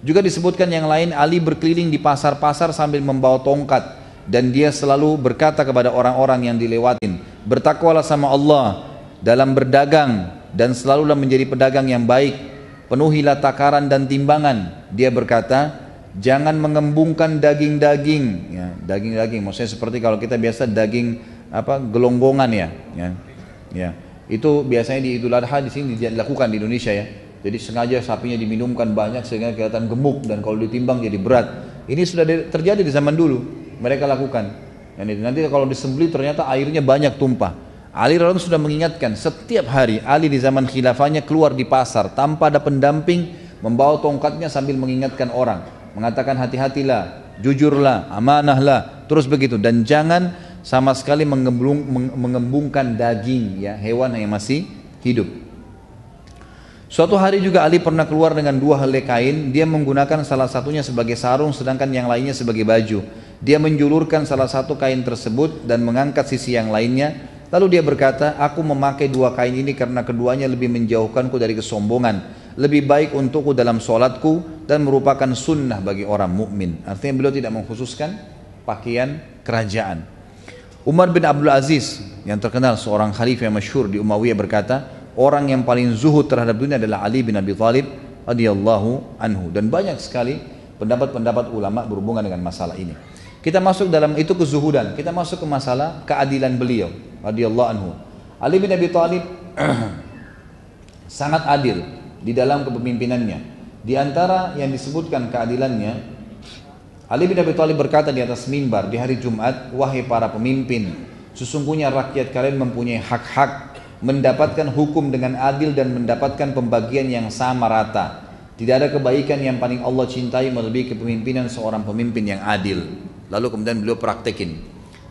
Juga disebutkan yang lain, Ali berkeliling di pasar-pasar sambil membawa tongkat, dan dia selalu berkata kepada orang-orang yang dilewatin, bertakwalah sama Allah dalam berdagang dan selalulah menjadi pedagang yang baik, penuhilah takaran dan timbangan. Dia berkata, jangan mengembungkan daging-daging, ya, daging-daging maksudnya seperti kalau kita biasa daging gelonggongan ya. Itu biasanya di Idul Adha di sini dilakukan di Indonesia ya. Jadi sengaja sapinya diminumkan banyak sehingga kelihatan gemuk, dan kalau ditimbang jadi berat. Ini sudah terjadi di zaman dulu, mereka lakukan. Dan itu nanti kalau disembelih ternyata airnya banyak tumpah. Ali radhiyallahu anhu sudah mengingatkan, setiap hari Ali di zaman khilafahnya keluar di pasar tanpa ada pendamping, membawa tongkatnya sambil mengingatkan orang, mengatakan hati-hatilah, jujurlah, amanahlah, terus begitu, dan jangan sama sekali mengembungkan daging ya, hewan yang masih hidup. Suatu hari juga Ali pernah keluar dengan 2 helai kain. Dia menggunakan salah satunya sebagai sarung, sedangkan yang lainnya sebagai baju. Dia menjulurkan salah satu kain tersebut dan mengangkat sisi yang lainnya. Lalu dia berkata, aku memakai 2 kain ini karena keduanya lebih menjauhkanku dari kesombongan, lebih baik untukku dalam sholatku, dan merupakan sunnah bagi orang mukmin. Artinya beliau tidak mengkhususkan pakaian kerajaan. Umar bin Abdul Aziz yang terkenal seorang khalifah yang masyhur di Umayyah berkata, orang yang paling zuhud terhadap dunia adalah Ali bin Abi Thalib radhiyallahu anhu. Dan banyak sekali pendapat-pendapat ulama berhubungan dengan masalah ini. Kita masuk dalam itu kezuhudan, kita masuk ke masalah keadilan beliau radhiyallahu anhu. Ali bin Abi Thalib sangat adil di dalam kepemimpinannya. Di antara yang disebutkan keadilannya, Ali bin Abi Thalib berkata di atas mimbar di hari Jumat, wahai para pemimpin, sesungguhnya rakyat kalian mempunyai hak-hak, mendapatkan hukum dengan adil dan mendapatkan pembagian yang sama rata. Tidak ada kebaikan yang paling Allah cintai melebihi kepemimpinan seorang pemimpin yang adil. Lalu kemudian beliau praktekin,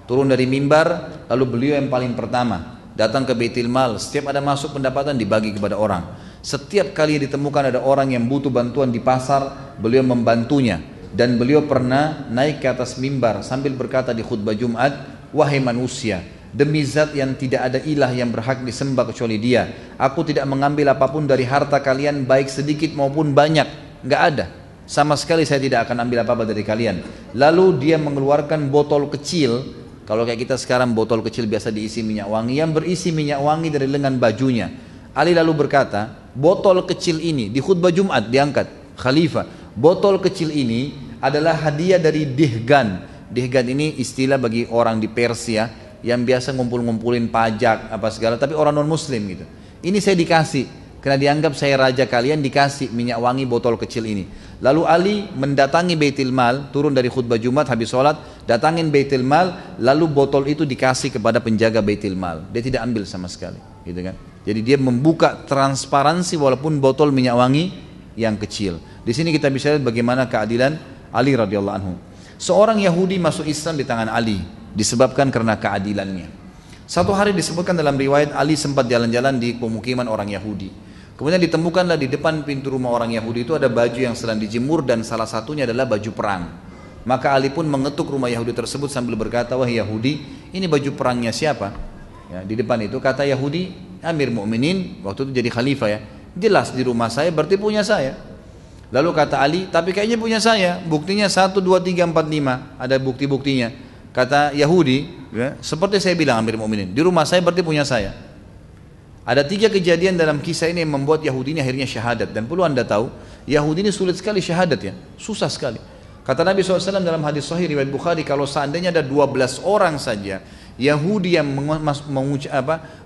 turun dari mimbar, lalu beliau yang paling pertama datang ke Baitul Mal. Setiap ada masuk pendapatan dibagi kepada orang. Setiap kali ditemukan ada orang yang butuh bantuan di pasar, beliau membantunya. Dan beliau pernah naik ke atas mimbar sambil berkata di khutbah Jumat, wahai manusia, demi zat yang tidak ada ilah yang berhak disembah kecuali dia, aku tidak mengambil apapun dari harta kalian, baik sedikit maupun banyak, nggak ada, sama sekali saya tidak akan ambil apa-apa dari kalian. Lalu dia mengeluarkan botol kecil, kalau kayak kita sekarang botol kecil biasa diisi minyak wangi, yang berisi minyak wangi dari lengan bajunya. Ali lalu berkata, botol kecil ini di khutbah Jumat diangkat khalifah, botol kecil ini adalah hadiah dari Dihgan. Dihgan ini istilah bagi orang di Persia yang biasa ngumpul-ngumpulin pajak apa segala, tapi orang non muslim gitu. Ini saya dikasih karena dianggap saya raja kalian, dikasih minyak wangi botol kecil ini. Lalu Ali mendatangi Baitul Mal, turun dari khutbah Jumat habis sholat, datangin Baitul Mal, lalu botol itu dikasih kepada penjaga Baitul Mal. Dia tidak ambil sama sekali, gitu kan. Jadi dia membuka transparansi walaupun botol minyak wangi yang kecil. Di sini kita bisa lihat bagaimana keadilan Ali radhiyallahu anhu. Seorang Yahudi masuk Islam di tangan Ali disebabkan karena keadilannya. Satu hari disebutkan dalam riwayat, Ali sempat jalan-jalan di pemukiman orang Yahudi. Kemudian ditemukanlah di depan pintu rumah orang Yahudi itu ada baju yang sedang dijemur, dan salah satunya adalah baju perang. Maka Ali pun mengetuk rumah Yahudi tersebut sambil berkata, wahai Yahudi, ini baju perangnya siapa? Ya, di depan itu kata Yahudi, Amir Mukminin, waktu itu jadi khalifah ya, jelas di rumah saya berarti punya saya. Lalu kata Ali, tapi kayaknya punya saya, buktinya 1, 2, 3, 4, 5, ada bukti-buktinya. Kata Yahudi, ya, seperti saya bilang Amir Mukminin, di rumah saya berarti punya saya. Ada 3 kejadian dalam kisah ini yang membuat Yahudi ini akhirnya syahadat. Dan perlu anda tahu, Yahudi ini sulit sekali syahadat ya, susah sekali. Kata Nabi SAW dalam hadis sahih riwayat Bukhari, kalau seandainya ada 12 orang saja Yahudi yang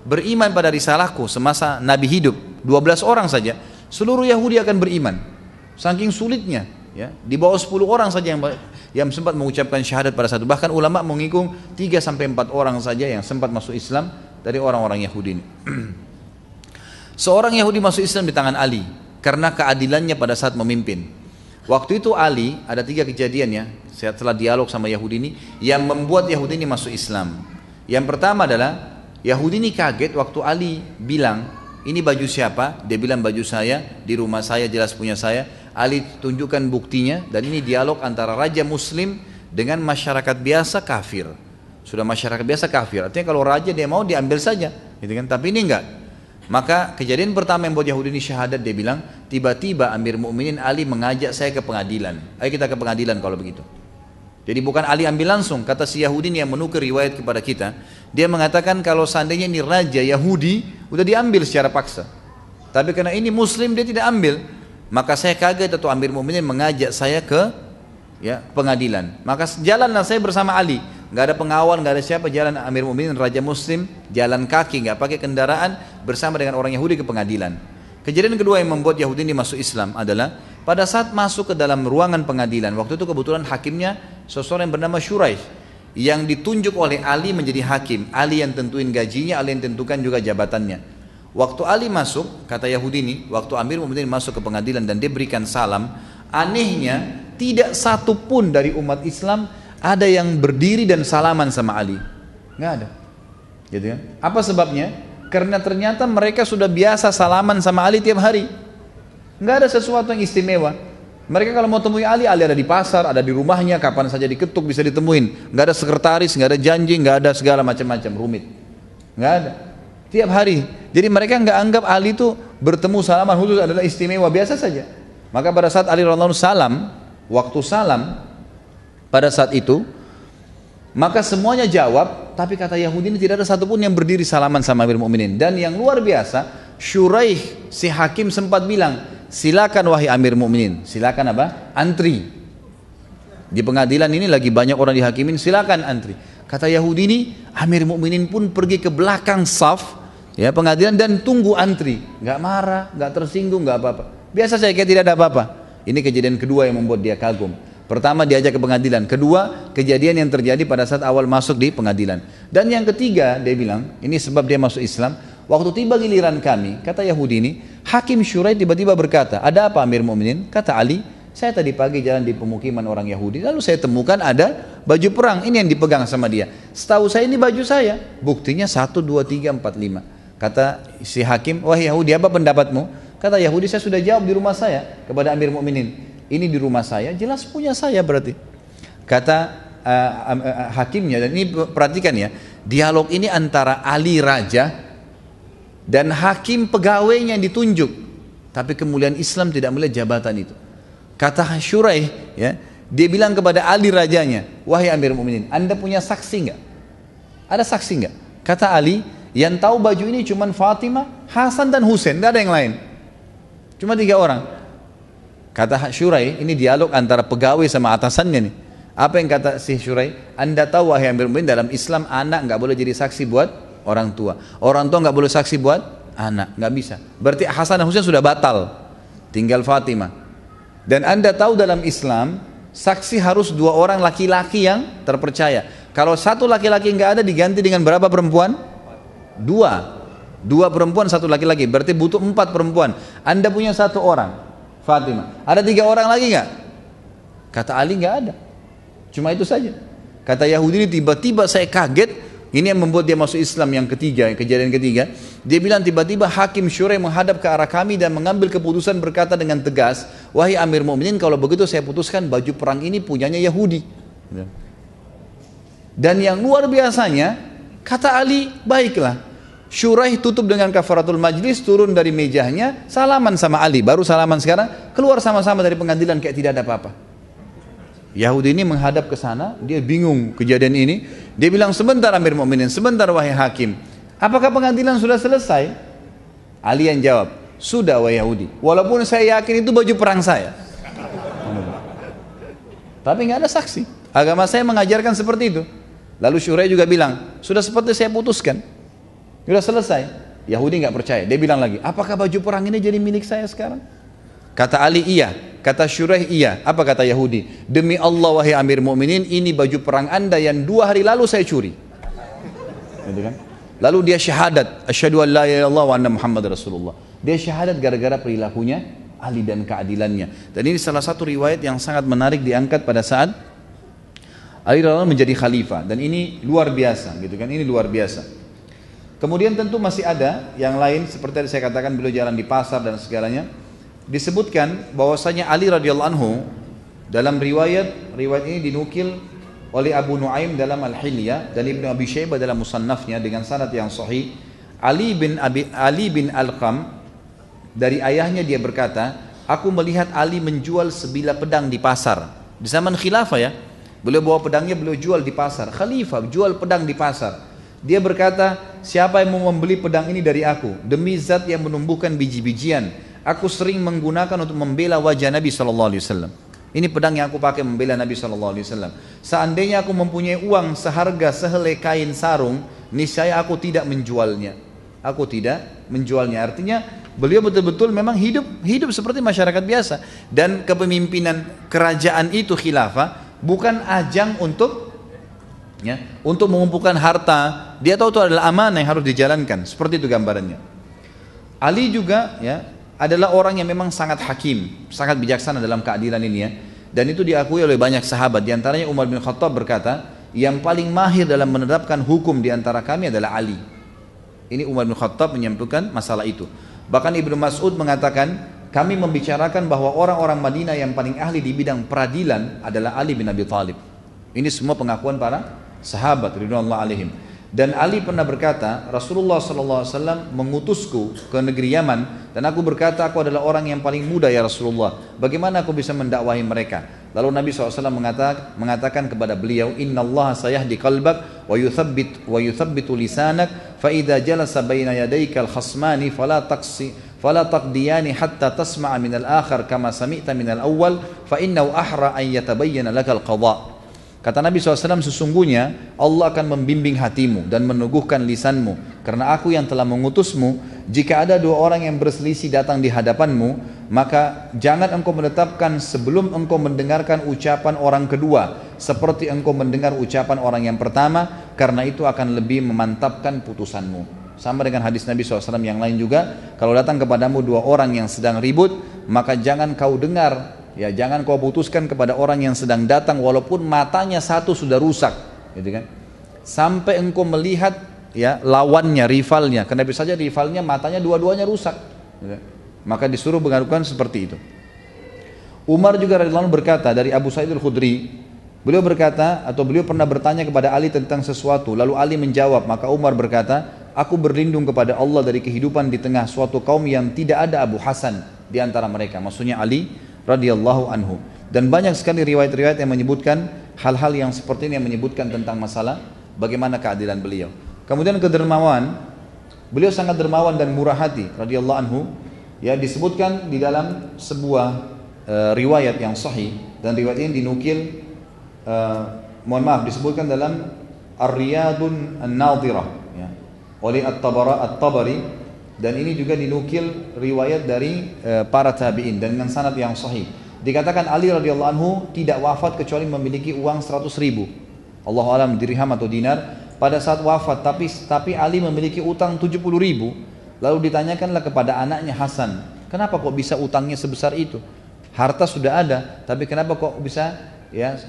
beriman pada risalahku semasa Nabi hidup, 12 orang saja, seluruh Yahudi akan beriman. Saking sulitnya, ya, di bawah 10 orang saja yang sempat mengucapkan syahadat pada satu. Bahkan ulama menghitung 3-4 orang saja yang sempat masuk Islam dari orang-orang Yahudi ini. Seorang Yahudi masuk Islam di tangan Ali karena keadilannya pada saat memimpin. Waktu itu Ali, ada 3 kejadian ya, setelah dialog sama Yahudi ini yang membuat Yahudi ini masuk Islam. Yang pertama adalah Yahudi ini kaget waktu Ali bilang, ini baju siapa? Dia bilang baju saya, di rumah saya, jelas punya saya. Ali tunjukkan buktinya, dan ini dialog antara raja muslim dengan masyarakat biasa kafir. Sudah masyarakat biasa kafir, artinya kalau raja dia mau diambil saja, gitu kan? Tapi ini enggak. Maka kejadian pertama yang buat Yahudi ini syahadat, dia bilang, tiba-tiba Amir Mukminin Ali mengajak saya ke pengadilan. Ayo kita ke pengadilan kalau begitu. Jadi bukan Ali ambil langsung, kata si Yahudi ini yang menukar riwayat kepada kita. Dia mengatakan kalau seandainya ini raja Yahudi, udah diambil secara paksa. Tapi karena ini Muslim dia tidak ambil. Maka saya kaget atau Amir Mukminin mengajak saya ke pengadilan. Maka jalanlah saya bersama Ali. Nggak ada pengawal, nggak ada siapa, jalan Amir Mukminin raja Muslim, jalan kaki, nggak pakai kendaraan bersama dengan orang Yahudi ke pengadilan. Kejadian kedua yang membuat Yahudi ini masuk Islam adalah pada saat masuk ke dalam ruangan pengadilan. Waktu itu kebetulan hakimnya seseorang yang bernama Shuraih yang ditunjuk oleh Ali menjadi hakim. Ali yang tentuin gajinya, Ali yang tentukan juga jabatannya. Waktu Ali masuk, kata Yahudi ini, waktu Amir Mukminin masuk ke pengadilan dan dia berikan salam, anehnya tidak satu pun dari umat Islam ada yang berdiri dan salaman sama Ali, nggak ada, gitu kan? Apa sebabnya? Karena ternyata mereka sudah biasa salaman sama Ali tiap hari, nggak ada sesuatu yang istimewa. Mereka kalau mau temui Ali, Ali ada di pasar, ada di rumahnya, kapan saja diketuk bisa ditemuin. Nggak ada sekretaris, nggak ada janji, nggak ada segala macam-macam rumit, nggak ada. Tiap hari. Jadi mereka nggak anggap Ali itu bertemu salaman khusus adalah istimewa, biasa saja. Maka pada saat Ali radhiyallahu anhu salam, waktu salam pada saat itu, maka semuanya jawab, tapi kata Yahudi ini tidak ada satupun yang berdiri salaman sama Amir Mukminin. Dan yang luar biasa, Shuraih si hakim sempat bilang, silakan wahai Amir Mukminin, silakan apa? Antri. Di pengadilan ini lagi banyak orang dihakimin, silakan antri. Kata Yahudi ini, Amir Mukminin pun pergi ke belakang saf pengadilan dan tunggu antri, nggak marah, nggak tersinggung, nggak apa-apa. Biasa saya kayak tidak ada apa-apa. Ini kejadian kedua yang membuat dia kagum. Pertama diajak ke pengadilan, kedua kejadian yang terjadi pada saat awal masuk di pengadilan. Dan yang ketiga dia bilang, ini sebab dia masuk Islam, waktu tiba giliran kami, kata Yahudi ini, Hakim Shuraih tiba-tiba berkata, ada apa Amir Mukminin? Kata Ali, saya tadi pagi jalan di pemukiman orang Yahudi, lalu saya temukan ada baju perang, ini yang dipegang sama dia. Setahu saya ini baju saya, buktinya 1, 2, 3, 4, 5. Kata si Hakim, wahai Yahudi apa pendapatmu? Kata Yahudi, saya sudah jawab di rumah saya kepada Amir Mukminin. Ini di rumah saya, jelas punya saya berarti. Kata hakimnya, dan ini perhatikan ya, dialog ini antara Ali raja dan hakim pegawainya yang ditunjuk. Tapi kemuliaan Islam tidak melihat jabatan itu. Kata Shuraih, dia bilang kepada Ali rajanya, wahai Amir Mukminin, Anda punya saksi nggak? Ada saksi nggak? Kata Ali, yang tahu baju ini cuma Fatimah, Hasan dan Husain, tidak ada yang lain. Cuma 3 orang. Kata Shuraih, ini dialog antara pegawai sama atasannya nih. Apa yang kata si Shuraih? Anda tahu wahai Amir Mukminin, dalam Islam anak nggak boleh jadi saksi buat orang tua. Orang tua nggak boleh saksi buat anak, nggak bisa. Berarti Hasan dan Husain sudah batal, tinggal Fatimah. Dan Anda tahu dalam Islam saksi harus 2 orang laki-laki yang terpercaya. Kalau 1 laki-laki nggak ada, diganti dengan berapa perempuan? 2 perempuan 1 laki-laki, berarti butuh 4 perempuan. Anda punya 1 orang, Fatimah. Ada 3 orang lagi nggak? Kata Ali nggak ada. Cuma itu saja. Kata Yahudi ini, tiba-tiba saya kaget. Ini yang membuat dia masuk Islam yang ketiga, kejadian ketiga. Dia bilang tiba-tiba Hakim Shuraih menghadap ke arah kami dan mengambil keputusan berkata dengan tegas, wahai Amir Mukminin, kalau begitu saya putuskan baju perang ini punyanya Yahudi. Dan yang luar biasanya, kata Ali, baiklah. Shuraih tutup dengan kafaratul majlis, turun dari mejanya, salaman sama Ali, baru salaman sekarang, keluar sama-sama dari pengadilan kayak tidak ada apa-apa. Yahudi ini menghadap ke sana, dia bingung kejadian ini. Dia bilang, sebentar Amir Mukminin, sebentar wahai hakim, apakah pengadilan sudah selesai? Ali yang jawab, sudah wahai Yahudi, walaupun saya yakin itu baju perang saya. Tapi nggak ada saksi. Agama saya mengajarkan seperti itu. Lalu Shuraih juga bilang, sudah seperti saya putuskan, sudah selesai. Yahudi nggak percaya. Dia bilang lagi, apakah baju perang ini jadi milik saya sekarang? Kata Ali, iya. Kata Shuraih, iya. Apa kata Yahudi? Demi Allah wahai Amir Mukminin, ini baju perang Anda yang 2 hari lalu saya curi. Gitu kan? Lalu dia syahadat, asyhadu an la ilaha illallah wa anna Muhammad Rasulullah. Dia syahadat gara-gara perilakunya Ali dan keadilannya. Dan ini salah satu riwayat yang sangat menarik diangkat pada saat Ali radhiyallahu anhu menjadi khalifah. Dan ini luar biasa, gitu kan? Ini luar biasa. Kemudian tentu masih ada yang lain, seperti tadi saya katakan beliau jalan di pasar dan segalanya. Disebutkan bahwasanya Ali radhiyallahu anhu dalam riwayat ini dinukil oleh Abu Nuaim dalam Al-Hilyah dan Ibnu Abi Syaibah dalam Musannafnya dengan sanad yang sahih. Ali bin Alqam dari ayahnya dia berkata, aku melihat Ali menjual sebilah pedang di pasar. Di zaman khilafah ya, beliau bawa pedangnya, beliau jual di pasar. Khalifah jual pedang di pasar. Dia berkata, siapa yang mau membeli pedang ini dari aku? Demi zat yang menumbuhkan biji-bijian, aku sering menggunakan untuk membela wajah Nabi SAW. Ini pedang yang aku pakai membela Nabi SAW. Seandainya aku mempunyai uang seharga sehelai kain sarung, niscaya aku tidak menjualnya. Aku tidak menjualnya. Artinya beliau betul-betul memang hidup seperti masyarakat biasa. Dan kepemimpinan kerajaan itu khilafah bukan ajang untuk mengumpulkan harta. Dia tahu itu adalah amanah yang harus dijalankan. Seperti itu gambarannya. Ali juga adalah orang yang memang sangat hakim, sangat bijaksana dalam keadilan ini ya. Dan itu diakui oleh banyak sahabat. Di antaranya Umar bin Khattab berkata, yang paling mahir dalam menerapkan hukum di antara kami adalah Ali. Ini Umar bin Khattab menyampaikan masalah itu. Bahkan Ibnu Mas'ud mengatakan, kami membicarakan bahwa orang-orang Madinah yang paling ahli di bidang peradilan adalah Ali bin Abi Thalib. Ini semua pengakuan para sahabat ridwanullah alaihim. Dan Ali pernah berkata, Rasulullah SAW mengutusku ke negeri Yaman, dan aku berkata, aku adalah orang yang paling muda ya Rasulullah, bagaimana aku bisa mendakwahi mereka? Lalu Nabi SAW mengatakan kepada beliau, Inna Allah sayahdi qalbak wa yuthabbitu lisanak, fa idha jalasa baina yadayka al-khasmani fala taqdiyani hatta tasma'a min al-akhar kama sami'ta min al-awwal, fa innahu ahra an yatabayyana laka al-qadha. Kata Nabi SAW, sesungguhnya Allah akan membimbing hatimu dan meneguhkan lisanmu, karena aku yang telah mengutusmu. Jika ada dua orang yang berselisih datang di hadapanmu, maka jangan engkau menetapkan sebelum engkau mendengarkan ucapan orang kedua seperti engkau mendengar ucapan orang yang pertama, karena itu akan lebih memantapkan putusanmu. Sama dengan hadis Nabi SAW yang lain juga, kalau datang kepadamu dua orang yang sedang ribut, maka jangan kau dengar, jangan kau putuskan kepada orang yang sedang datang walaupun matanya satu sudah rusak, gitu kan? Sampai engkau melihat lawannya, rivalnya. Karena bisa saja rivalnya matanya dua-duanya rusak, gitu. Maka disuruh mengadukan seperti itu. Umar juga radhiyallahu anhu berkata dari Abu Sa'id al-Khudri, beliau berkata, atau beliau pernah bertanya kepada Ali tentang sesuatu, lalu Ali menjawab, maka Umar berkata, aku berlindung kepada Allah dari kehidupan di tengah suatu kaum yang tidak ada Abu Hasan di antara mereka. Maksudnya Ali radhiyallahu anhu. Dan banyak sekali riwayat-riwayat yang menyebutkan hal-hal yang seperti ini, yang menyebutkan tentang masalah bagaimana keadilan beliau. Kemudian kedermawan, beliau sangat dermawan dan murah hati radhiyallahu anhu. Disebutkan di dalam sebuah riwayat yang sahih, dan riwayat ini dinukil disebutkan dalam Ar-Riyadun An-Nadhirah oleh At-Tabari, dan ini juga dinukil riwayat dari para tabi'in dan dengan sanad yang sahih. Dikatakan Ali radhiyallahu anhu tidak wafat kecuali memiliki uang 100.000, Allahu alam dirham atau dinar pada saat wafat, tapi Ali memiliki utang 70.000. Lalu ditanyakanlah kepada anaknya Hasan, kenapa kok bisa utangnya sebesar itu? Harta sudah ada, tapi kenapa kok bisa,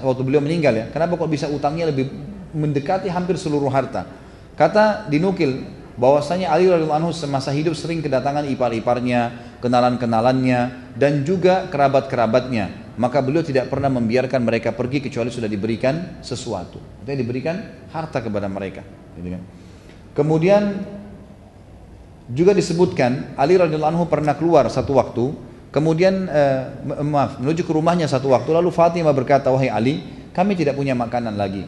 waktu beliau meninggal kenapa kok bisa utangnya lebih mendekati hampir seluruh harta? Kata dinukil bahwasanya Ali radhiyallahu anhu semasa hidup sering kedatangan ipar-iparnya, kenalan-kenalannya, dan juga kerabat-kerabatnya. Maka beliau tidak pernah membiarkan mereka pergi kecuali sudah diberikan sesuatu. Artinya diberikan harta kepada mereka. Kemudian juga disebutkan Ali radhiyallahu anhu pernah keluar satu waktu, kemudian menuju ke rumahnya satu waktu, lalu Fatimah berkata, wahai Ali, kami tidak punya makanan lagi,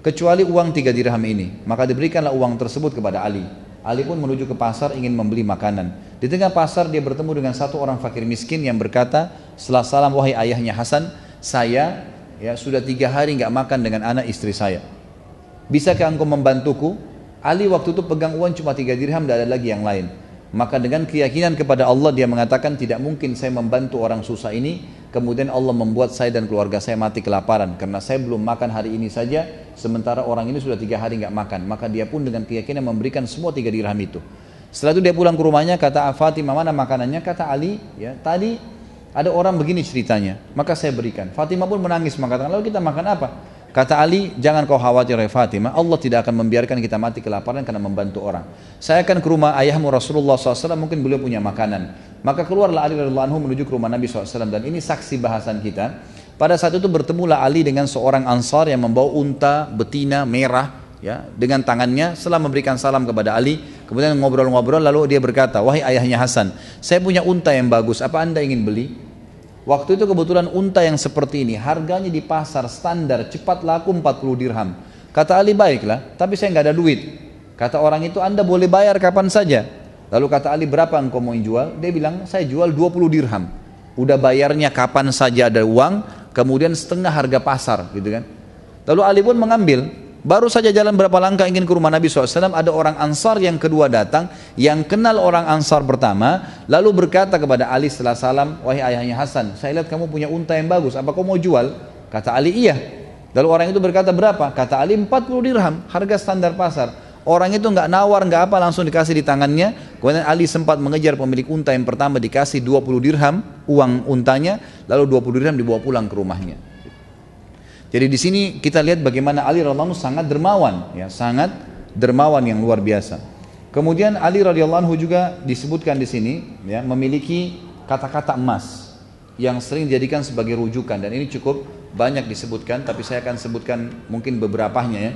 kecuali uang 3 dirham ini. Maka diberikanlah uang tersebut kepada Ali. Ali pun menuju ke pasar ingin membeli makanan. Di tengah pasar dia bertemu dengan satu orang fakir miskin yang berkata setelah salam, wahai ayahnya Hasan, saya sudah 3 hari nggak makan dengan anak istri saya. Bisakah engkau membantuku? Ali waktu itu pegang uang cuma 3 dirham, tidak ada lagi yang lain. Maka dengan keyakinan kepada Allah dia mengatakan, tidak mungkin saya membantu orang susah ini kemudian Allah membuat saya dan keluarga saya mati kelaparan, karena saya belum makan hari ini saja sementara orang ini sudah 3 hari nggak makan. Maka dia pun dengan keyakinan memberikan semua 3 dirham itu. Setelah itu dia pulang ke rumahnya, kata Fatimah, mana makanannya? Kata Ali, tadi ada orang begini ceritanya, maka saya berikan. Fatimah pun menangis mengatakan, lalu kita makan apa? Kata Ali, jangan kau khawatir ya Fatimah, Allah tidak akan membiarkan kita mati kelaparan karena membantu orang. Saya akan ke rumah ayahmu Rasulullah SAW, mungkin beliau punya makanan. Maka keluarlah Ali radhiyallahu anhu menuju ke rumah Nabi SAW, dan ini saksi bahasan kita. Pada saat itu bertemulah Ali dengan seorang Ansar yang membawa unta betina merah dengan tangannya. Setelah memberikan salam kepada Ali, Kemudian ngobrol-ngobrol lalu dia berkata, wahai ayahnya Hasan, saya punya unta yang bagus, apa anda ingin beli? Waktu itu kebetulan unta yang seperti ini harganya di pasar standar cepat laku 40 dirham. Kata Ali, baiklah, tapi saya nggak ada duit. Kata orang itu, anda boleh bayar kapan saja. Lalu kata Ali, berapa engkau mau jual? Dia bilang, saya jual 20 dirham. Udah bayarnya kapan saja ada uang, kemudian setengah harga pasar gitu kan. Lalu Ali pun mengambil. Baru saja jalan berapa langkah ingin ke rumah Nabi SAW, ada orang Ansar yang kedua datang, yang kenal orang Ansar pertama, lalu berkata kepada Ali setelah salam, wahai ayahnya Hasan, saya lihat kamu punya unta yang bagus, apa kau mau jual? Kata Ali, iya. Lalu orang itu berkata, berapa? Kata Ali, 40 dirham, harga standar pasar. Orang itu nggak nawar, nggak apa, langsung dikasih di tangannya. Kemudian Ali sempat mengejar pemilik unta yang pertama, dikasih 20 dirham uang untanya, lalu 20 dirham dibawa pulang ke rumahnya. Jadi di sini kita lihat bagaimana Ali radhiyallahu anhu sangat dermawan, ya, sangat dermawan yang luar biasa. Kemudian Ali radhiyallahu anhu juga disebutkan di sini, ya, memiliki kata-kata emas yang sering dijadikan sebagai rujukan, dan ini cukup banyak disebutkan, tapi saya akan sebutkan mungkin beberapanya, ya.